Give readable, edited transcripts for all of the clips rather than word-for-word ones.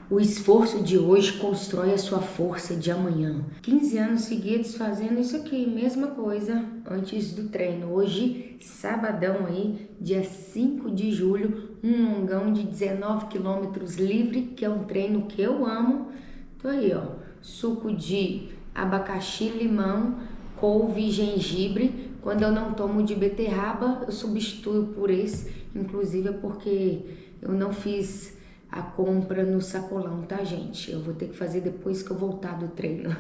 O esforço de hoje constrói a sua força de amanhã. 15 anos seguidos fazendo isso aqui, mesma coisa antes do treino. Hoje, sabadão aí, dia 5 de julho, um longão de 19 quilômetros livre, que é um treino que eu amo. Tô aí, ó, suco de abacaxi, limão, couve e gengibre. Quando eu não tomo de beterraba, eu substituo por esse, inclusive é porque eu não fiz a compra no sacolão, tá, gente? Eu vou ter que fazer depois que eu voltar do treino.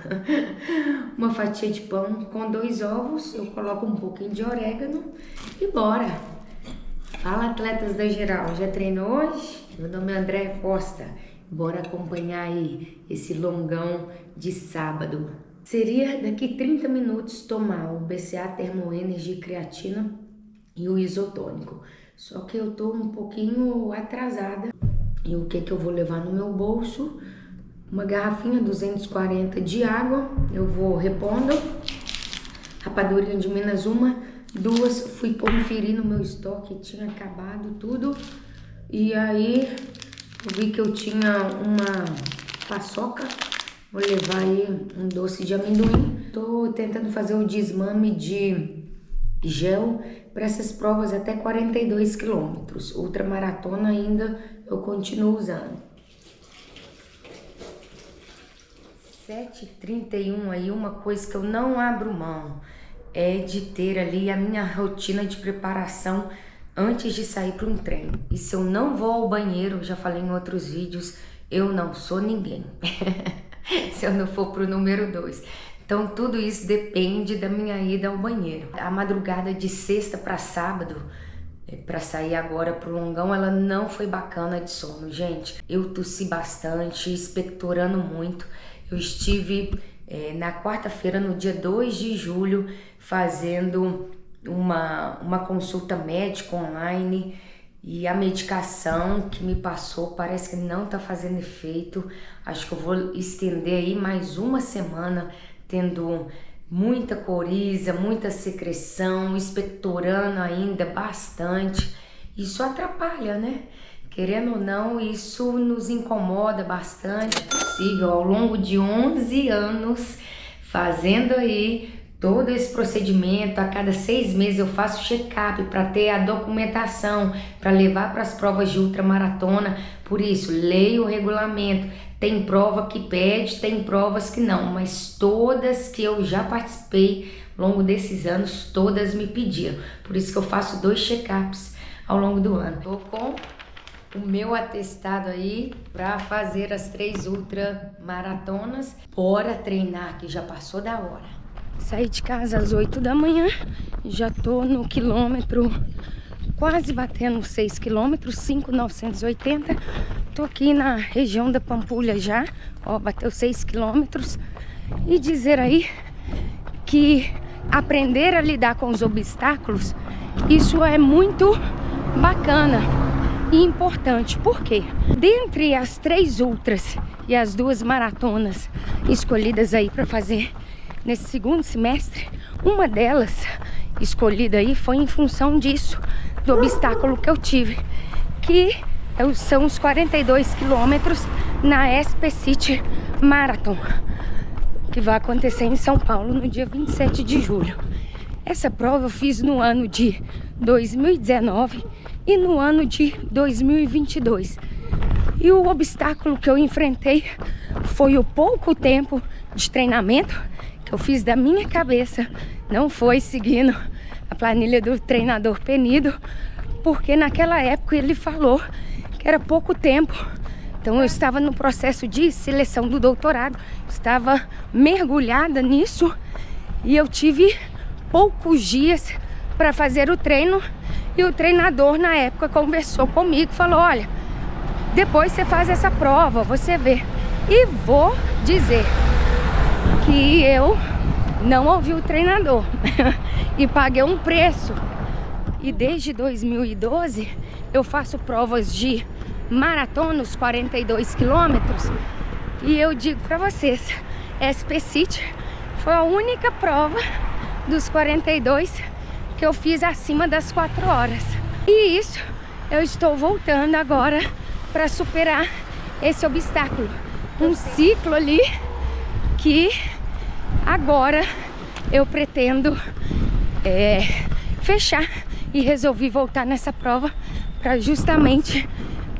Uma fatia de pão com 2 ovos, eu coloco um pouquinho de orégano e bora! Fala, atletas da geral, já treinou hoje? Meu nome é Andréia Costa, bora acompanhar aí esse longão de sábado. Seria daqui 30 minutos tomar o BCA Thermo Energy Creatina e o isotônico. Só que eu tô um pouquinho atrasada. E o que eu vou levar no meu bolso? Uma garrafinha 240 de água, eu vou repondo. Rapadurinha de Minas, 1, 2, fui conferir no meu estoque, tinha acabado tudo. E aí, eu vi que eu tinha uma paçoca, vou levar aí um doce de amendoim. Tô tentando fazer o desmame de gel para essas provas até 42 quilômetros. Ultramaratona ainda eu continuo usando. 7h31 aí, uma coisa que eu não abro mão é de ter ali a minha rotina de preparação antes de sair para um treino. E se eu não vou ao banheiro, já falei em outros vídeos, eu não sou ninguém. Se eu não for pro número 2. Então tudo isso depende da minha ida ao banheiro. A madrugada de sexta para sábado, para sair agora pro longão, ela não foi bacana de sono, gente. Eu tossi bastante, expectorando muito. Eu estive na quarta-feira, no dia 2 de julho, fazendo uma consulta médica online. E a medicação que me passou parece que não tá fazendo efeito. Acho que eu vou estender aí mais uma semana, tendo muita coriza, muita secreção, expectorando ainda bastante. Isso atrapalha, né? Querendo ou não, isso nos incomoda bastante. Possível, ao longo de 11 anos, fazendo aí todo esse procedimento, a cada 6 meses eu faço check-up para ter a documentação, para levar para as provas de ultramaratona. Por isso, leio o regulamento. Tem prova que pede, tem provas que não, mas todas que eu já participei ao longo desses anos, todas me pediram. Por isso que eu faço 2 check-ups ao longo do ano. Tô com o meu atestado aí para fazer as 3 ultramaratonas. Bora treinar, que já passou da hora. Saí de casa às 8 da manhã, já tô no quilômetro, quase batendo 6 quilômetros, 5.980. Tô aqui na região da Pampulha já, ó, bateu 6 quilômetros. E dizer aí que aprender a lidar com os obstáculos, isso é muito bacana e importante. Por quê? Dentre as 3 ultras e as 2 maratonas escolhidas aí para fazer nesse segundo semestre, uma delas escolhida aí foi em função disso, do obstáculo que eu tive, que são os 42 quilômetros na SP City Marathon, que vai acontecer em São Paulo no dia 27 de julho. Essa prova eu fiz no ano de 2019 e no ano de 2022. E o obstáculo que eu enfrentei foi o pouco tempo de treinamento que eu fiz da minha cabeça, não foi seguindo a planilha do treinador Penido, porque naquela época ele falou que era pouco tempo. Então eu estava no processo de seleção do doutorado, estava mergulhada nisso e eu tive poucos dias para fazer o treino. E o treinador na época conversou comigo, falou: olha, depois você faz essa prova, você vê. E vou dizer que eu não ouvi o treinador e paguei um preço. E desde 2012 eu faço provas de maratona, os 42 quilômetros. E eu digo pra vocês, SP City foi a única prova dos 42 que eu fiz acima das 4 horas. E isso eu estou voltando agora para superar esse obstáculo. Um ciclo ali que agora eu pretendo fechar e resolvi voltar nessa prova para justamente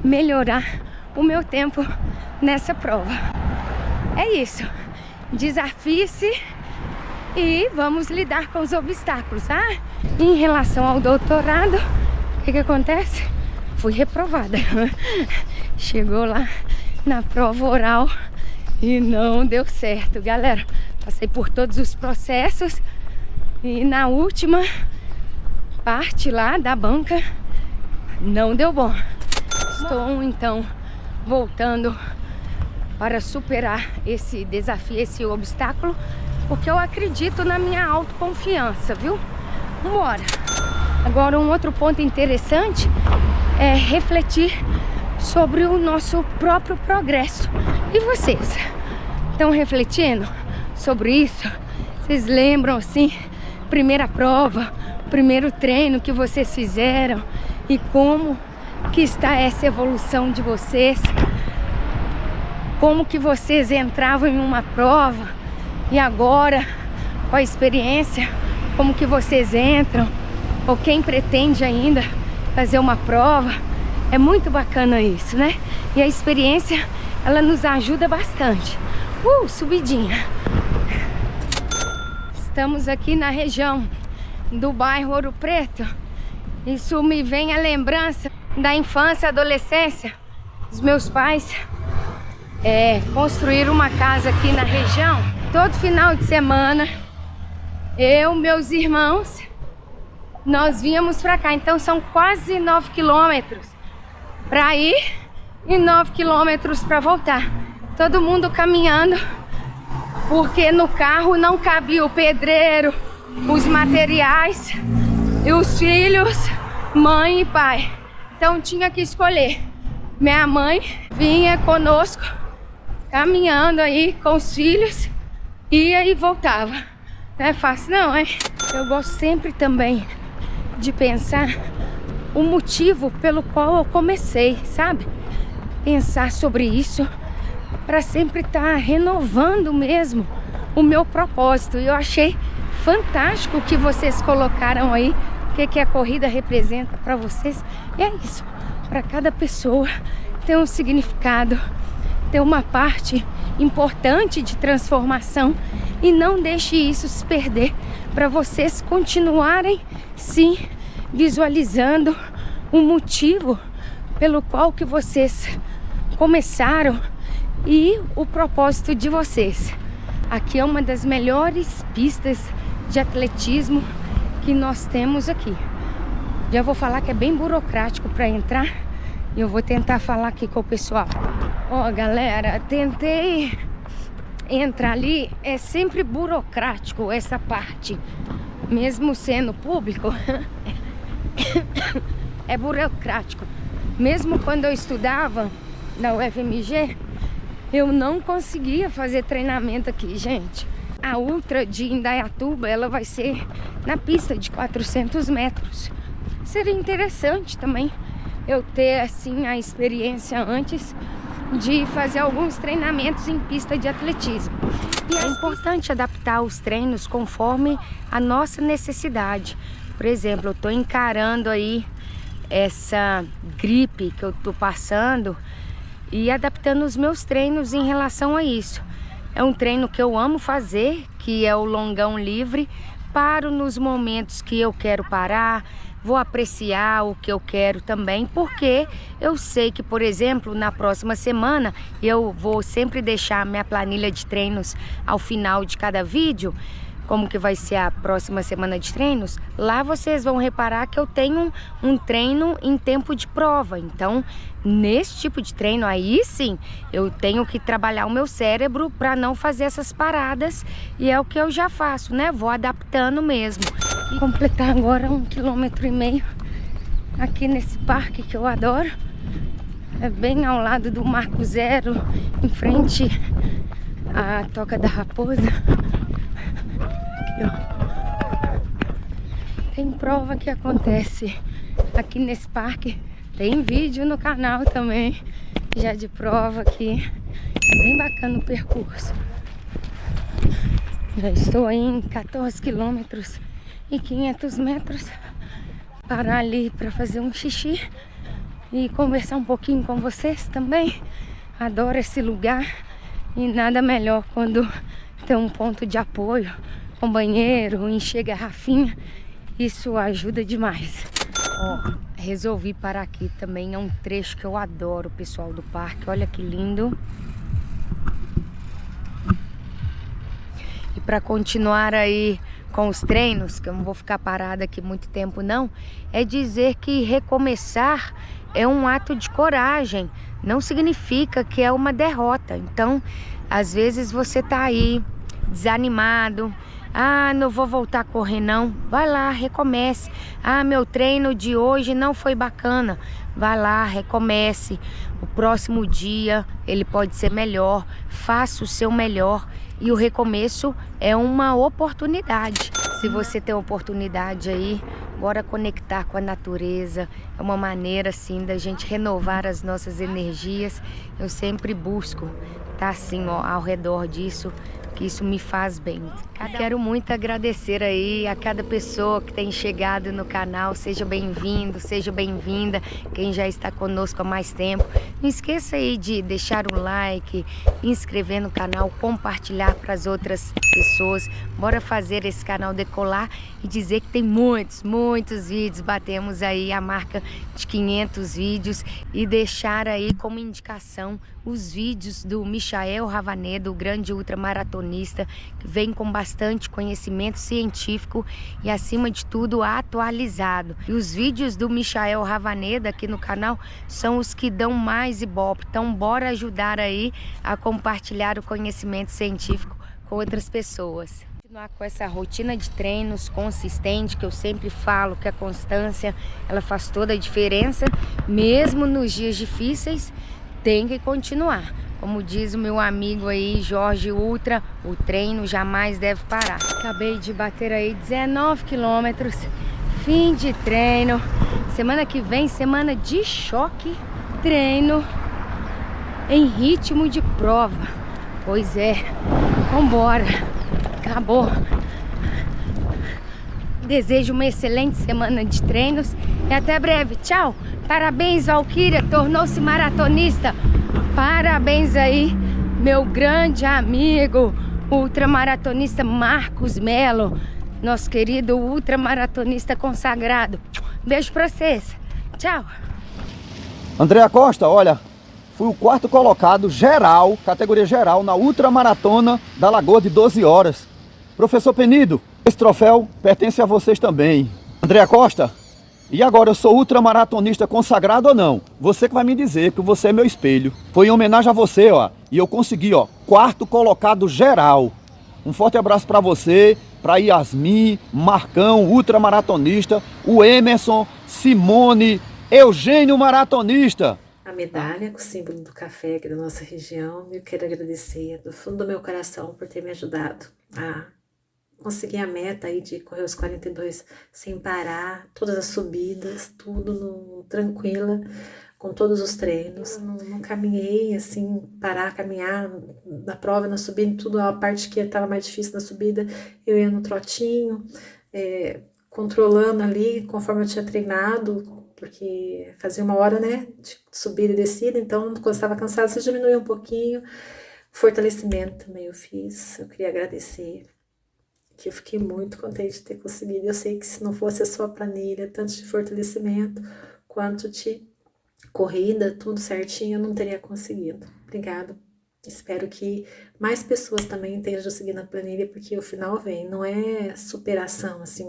melhorar o meu tempo nessa prova. É isso. Desafie-se e vamos lidar com os obstáculos, tá? Em relação ao doutorado, o que acontece? Fui reprovada. Chegou lá na prova oral e não deu certo, galera. Passei por todos os processos e na última parte lá da banca não deu bom. Estou então voltando para superar esse desafio, esse obstáculo, porque eu acredito na minha autoconfiança, viu? Vambora! Agora, um outro ponto interessante é refletir sobre o nosso próprio progresso. E vocês? Estão refletindo sobre isso? Vocês lembram, assim, primeira prova, primeiro treino que vocês fizeram e como que está essa evolução de vocês? Como que vocês entravam em uma prova e agora, com a experiência, como que vocês entram? Ou quem pretende ainda fazer uma prova? É muito bacana isso, né? E a experiência, ela nos ajuda bastante. Subidinha. Estamos aqui na região do bairro Ouro Preto. Isso me vem a lembrança da infância, adolescência. Os meus pais construíram uma casa aqui na região. Todo final de semana, eu, meus irmãos, nós vínhamos pra cá. Então são quase 9 quilômetros pra ir e 9 quilômetros pra voltar. Todo mundo caminhando, porque no carro não cabia o pedreiro, os materiais e os filhos, mãe e pai. Então tinha que escolher. Minha mãe vinha conosco, caminhando aí com os filhos, ia e voltava. Não é fácil não, hein? Eu gosto sempre também de pensar o motivo pelo qual eu comecei, sabe? Pensar sobre isso para sempre estar renovando mesmo o meu propósito. E eu achei fantástico o que vocês colocaram aí, o que a corrida representa para vocês. E é isso, para cada pessoa tem um significado, tem uma parte importante de transformação, e não deixe isso se perder, para vocês continuarem sim visualizando o motivo pelo qual que vocês começaram e o propósito de vocês. Aqui é uma das melhores pistas de atletismo que nós temos aqui. Já vou falar que é bem burocrático para entrar e eu vou tentar falar aqui com o pessoal. Ó, galera, tentei entrar ali, é sempre burocrático essa parte, mesmo sendo público. É burocrático. Mesmo quando eu estudava na UFMG, eu não conseguia fazer treinamento aqui, gente. A Ultra de Indaiatuba, ela vai ser na pista de 400 metros. Seria interessante também eu ter, assim, a experiência antes de fazer alguns treinamentos em pista de atletismo. E é importante adaptar os treinos conforme a nossa necessidade. Por exemplo, eu tô encarando aí essa gripe que eu tô passando e adaptando os meus treinos em relação a isso. É um treino que eu amo fazer, que é o longão livre. Paro nos momentos que eu quero parar, vou apreciar o que eu quero também, porque eu sei que, por exemplo, na próxima semana eu vou sempre deixar minha planilha de treinos ao final de cada vídeo, como que vai ser a próxima semana de treinos. Lá vocês vão reparar que eu tenho um treino em tempo de prova. Então, nesse tipo de treino aí sim, eu tenho que trabalhar o meu cérebro para não fazer essas paradas, e é o que eu já faço, né? Vou adaptando mesmo. E completar agora 1,5 km aqui nesse parque que eu adoro. É bem ao lado do Marco Zero, em frente à Toca da Raposa. Aqui, ó. Tem prova que acontece aqui nesse parque. Tem vídeo no canal também. já de prova aqui. É bem bacana o percurso. Já estou aí em 14 quilômetros e 500 metros. Parar ali para fazer um xixi e conversar um pouquinho com vocês também. Adoro esse lugar e nada melhor quando tem um ponto de apoio, com banheiro, encher garrafinha. Isso ajuda demais. Ó, resolvi parar aqui também. É um trecho que eu adoro, pessoal do parque. Olha que lindo. E para continuar aí com os treinos, que eu não vou ficar parada aqui muito tempo não, é dizer que recomeçar é um ato de coragem. Não significa que é uma derrota. Então, às vezes você tá aí desanimado. Ah, não vou voltar a correr não. Vai lá, recomece. Ah, meu treino de hoje não foi bacana. Vai lá, recomece. O próximo dia ele pode ser melhor. Faça o seu melhor. E o recomeço é uma oportunidade. Se você tem oportunidade aí, bora conectar com a natureza. É uma maneira assim da gente renovar as nossas energias. Eu sempre busco estar assim, ó, ao redor disso, que isso me faz bem. Quero muito agradecer aí a cada pessoa que tem chegado no canal. Seja bem-vindo, seja bem-vinda. Quem já está conosco há mais tempo, não esqueça aí de deixar um like, inscrever no canal, compartilhar para as outras pessoas. Bora fazer esse canal decolar e dizer que tem muitos vídeos. Batemos aí a marca de 500 vídeos e deixar aí como indicação os vídeos do Michael Ravaneda, o grande ultramaratonista, que vem com bastante conhecimento científico e, acima de tudo, atualizado. E os vídeos do Michael Ravaneda aqui no canal são os que dão mais ibope. Então, bora ajudar aí a compartilhar o conhecimento científico com outras pessoas. Continuar com essa rotina de treinos consistente, que eu sempre falo que a constância, ela faz toda a diferença, mesmo nos dias difíceis. Tem que continuar. Como diz o meu amigo aí, Jorge Ultra, o treino jamais deve parar. Acabei de bater aí 19 quilômetros, fim de treino. Semana que vem, semana de choque, treino em ritmo de prova. Pois é, vambora, acabou. Desejo uma excelente semana de treinos e até breve. Tchau! Parabéns, Valquíria, tornou-se maratonista. Parabéns aí, meu grande amigo, ultramaratonista Marcos Melo, nosso querido ultramaratonista consagrado. Beijo pra vocês. Tchau! Andréa Costa, olha, fui o 4º colocado geral, categoria geral, na ultramaratona da Lagoa de 12 horas. Professor Penido, esse troféu pertence a vocês também. Andréa Costa, e agora, eu sou ultramaratonista consagrado ou não? Você que vai me dizer, que você é meu espelho. Foi em homenagem a você, ó, e eu consegui, ó, 4º colocado geral. Um forte abraço para você, para Yasmin, Marcão, ultramaratonista, o Emerson, Simone, Eugênio, maratonista. A medalha com o símbolo do café aqui da nossa região. Eu quero agradecer do fundo do meu coração por ter me ajudado a consegui a meta aí de correr os 42 sem parar, todas as subidas, tudo tranquila, com todos os treinos. Não caminhei assim, parar, caminhar na prova, na subida, tudo, a parte que estava mais difícil na subida, eu ia no trotinho, controlando ali, conforme eu tinha treinado, porque fazia 1 hora, né, de subida e descida, então quando eu estava cansada, você diminuía um pouquinho. Fortalecimento também eu fiz, eu queria agradecer, que eu fiquei muito contente de ter conseguido. Eu sei que se não fosse a sua planilha, tanto de fortalecimento quanto de corrida, tudo certinho, eu não teria conseguido. Obrigada. Espero que mais pessoas também estejam seguindo a planilha, porque o final vem. Não é superação, assim,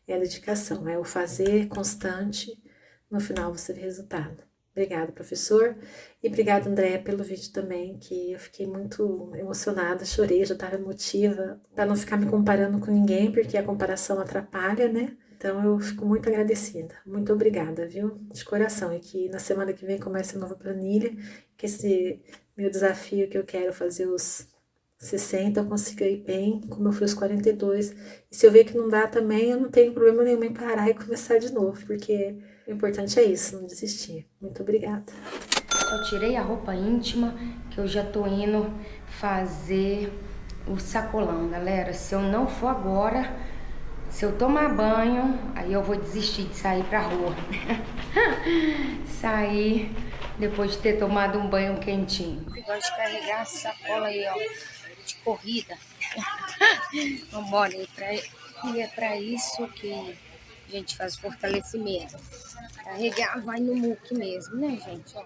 é a dedicação, é o fazer constante, no final você vê resultado. Obrigada, professor. E obrigada, Andréa, pelo vídeo também, que eu fiquei muito emocionada, chorei, já estava emotiva, para não ficar me comparando com ninguém, porque a comparação atrapalha, né? Então eu fico muito agradecida. Muito obrigada, viu? De coração. E que na semana que vem comece a nova planilha, que esse meu desafio que eu quero fazer os 60, eu consiga ir bem, como eu fui os 42. E se eu ver que não dá também, eu não tenho problema nenhum em parar e começar de novo, porque o importante é isso, não desistir. Muito obrigada. Só tirei a roupa íntima que eu já tô indo fazer o sacolão, galera. Se eu não for agora, se eu tomar banho, aí eu vou desistir de sair pra rua. Sair depois de ter tomado um banho quentinho. Eu gosto de carregar a sacola aí, ó, de corrida. Vambora, e é pra isso que a gente faz fortalecimento. Carregar vai no muque mesmo, né, gente? Ó.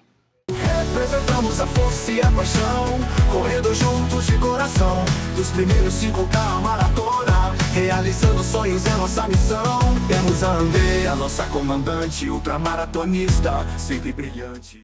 Representamos a força e a paixão, correndo juntos de coração, dos primeiros 5K a maratona, realizando sonhos é nossa missão. Temos a Andrea, nossa comandante, ultramaratonista, sempre brilhante.